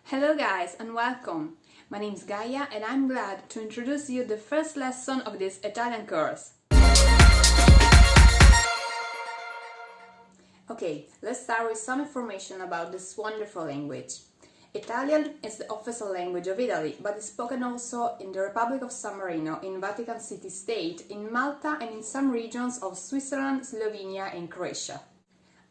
Hello guys and welcome! My name is Gaia and I'm glad to introduce you the first lesson of this Italian course. Okay, let's start with some information about this wonderful language. Italian is the official language of Italy, but is spoken also in the Republic of San Marino, in Vatican City State, in Malta and in some regions of Switzerland, Slovenia and Croatia.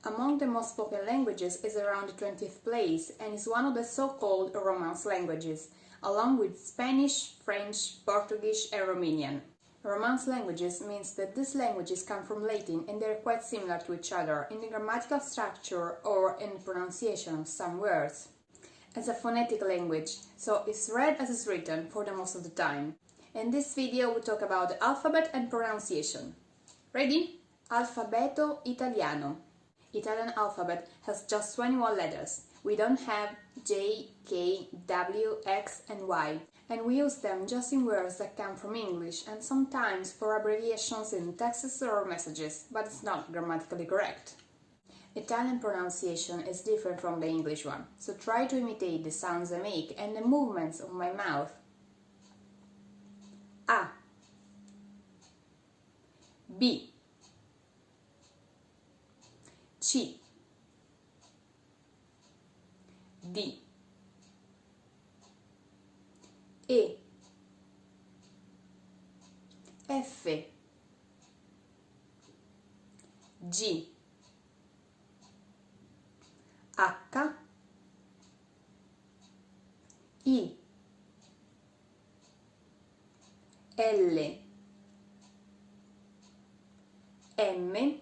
Among the most spoken languages is around the 20th place and is one of the so-called Romance languages, along with Spanish, French, Portuguese and Romanian. Romance languages means that these languages come from Latin and they are quite similar to each other in the grammatical structure or in the pronunciation of some words. It's a phonetic language, so it's read as it's written for the most of the time. In this video we talk about the alphabet and pronunciation. Ready? Alfabeto Italiano. Italian alphabet has just 21 letters. We don't have J, K, W, X and Y, and we use them just in words that come from English and sometimes for abbreviations in texts or messages, but it's not grammatically correct. Italian pronunciation is different from the English one, so try to imitate the sounds I make and the movements of my mouth. A, B, C, D, E, F, G, H, I, L, M,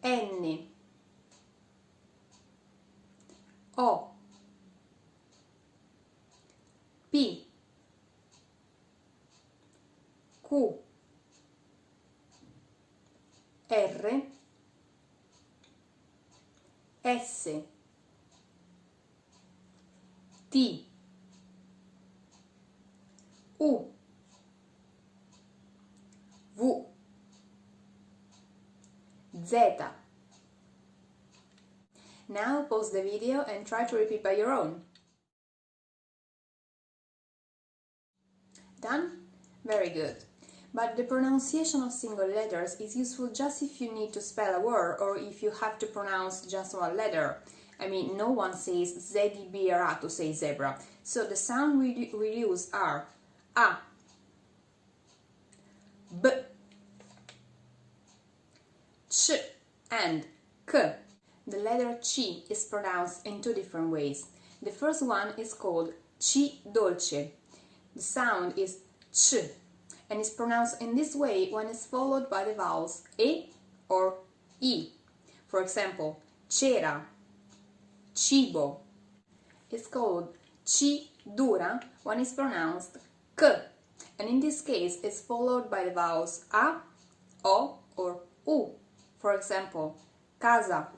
N, O, P, Q, R, S, T, U, V, Z. Now pause the video and try to repeat by your own. Done? Very good. But the pronunciation of single letters is useful just if you need to spell a word or if you have to pronounce just one letter. I mean, no one says Z-E-B-R-A to say zebra. So the sound we use are A, B, Ch and K. The letter C is pronounced in two different ways. The first one is called C dolce. The sound is ch and is pronounced in this way when it's followed by the vowels e or i. For example, c'era, cibo. It's called C dura when it's pronounced k, and in this case it's followed by the vowels a, o or u. For example, casa,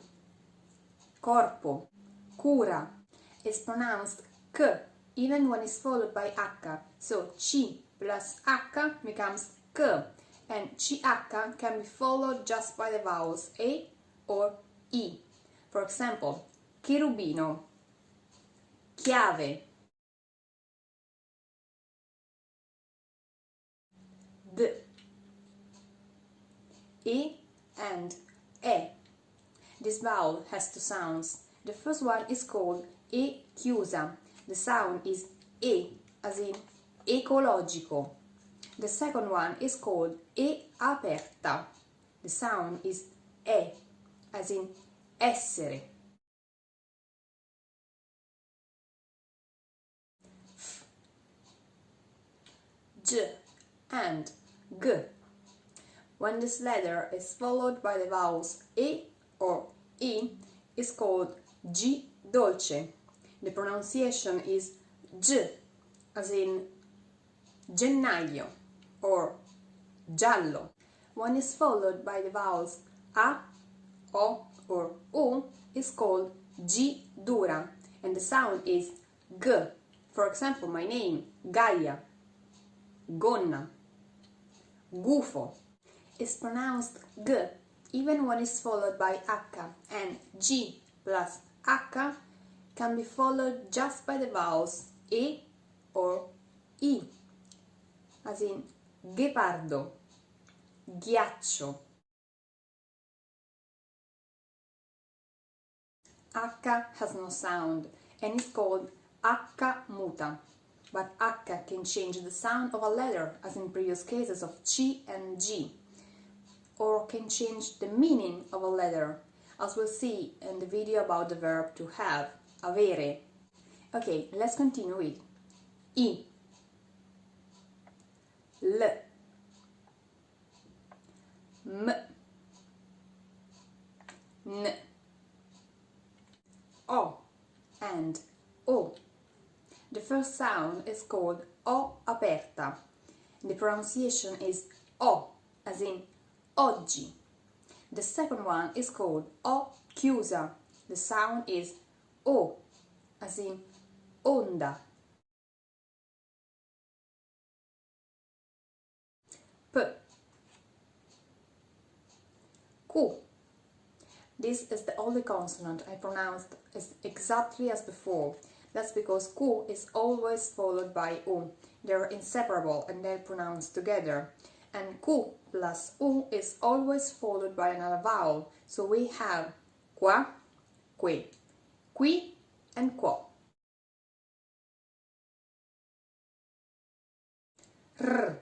corpo, cura. Is pronounced k even when it's followed by h, so C plus h becomes k, and ch can be followed just by the vowels e or i. For example, cherubino, chiave, d, e and e. This vowel has two sounds. The first one is called e chiusa. The sound is e, as in ecologico. The second one is called e aperta. The sound is e, as in essere. F, G and G. When this letter is followed by the vowels e or I, is called G dolce. The pronunciation is G, as in gennaio or giallo. When it's followed by the vowels A, O or U, is called G dura, and the sound is G. For example, my name, Gaia, gonna, gufo. Is pronounced G even when it's followed by H, and G plus H can be followed just by the vowels E or I, as in ghepardo, ghiaccio. H has no sound and is called H muta, but H can change the sound of a letter, as in previous cases of C and G, or can change the meaning of a letter, as we'll see in the video about the verb to have, avere. Okay, let's continue with I, L, M, N, O and O. The first sound is called O aperta. The pronunciation is O, as in oggi. The second one is called O chiusa. The sound is O, as in onda. P, Q. This is the only consonant I pronounced exactly as before. That's because Q is always followed by U. They're inseparable and they're pronounced together. And Q plus U is always followed by another vowel. So we have qua, que, qui, and quo. R.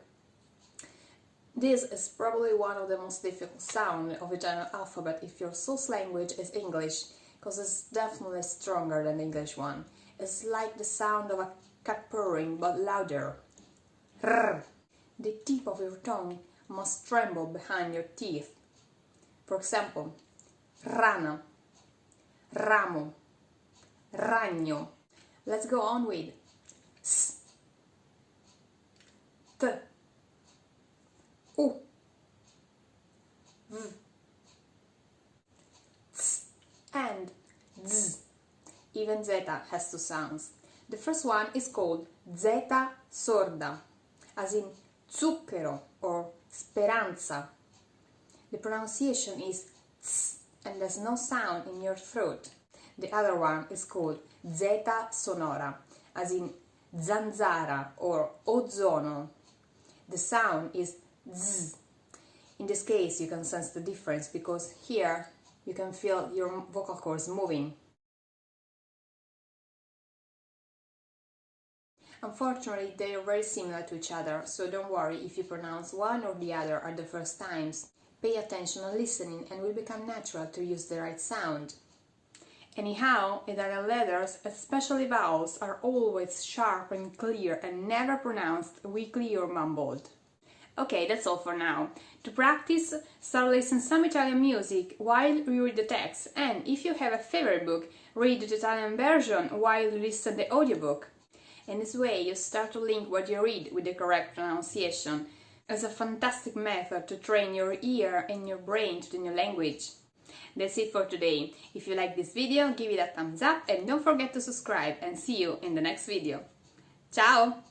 This is probably one of the most difficult sounds of the Italian alphabet if your source language is English, because it's definitely stronger than the English one. It's like the sound of a cat purring, but louder. R. The tip of your tongue must tremble behind your teeth. For example, rana, ramo, ragno. Let's go on with S, T, U, V, Ts, and Z. Even Zeta has two sounds. The first one is called Zeta sorda, as in zucchero or speranza. The pronunciation is Ts, and there's no sound in your throat. The other one is called Zeta sonora, as in zanzara or ozono. The sound is Z. In this case, you can sense the difference because here you can feel your vocal cords moving. Unfortunately, they are very similar to each other, so don't worry if you pronounce one or the other at the first times. Pay attention on listening and it will become natural to use the right sound. Anyhow, Italian letters, especially vowels, are always sharp and clear and never pronounced weakly or mumbled. Okay, that's all for now. To practice, start listening some Italian music while you read the text, and if you have a favorite book, read the Italian version while you listen to the audiobook. In this way, you start to link what you read with the correct pronunciation. It's a fantastic method to train your ear and your brain to the new language. That's it for today. If you like this video, give it a thumbs up and don't forget to subscribe, and see you in the next video. Ciao!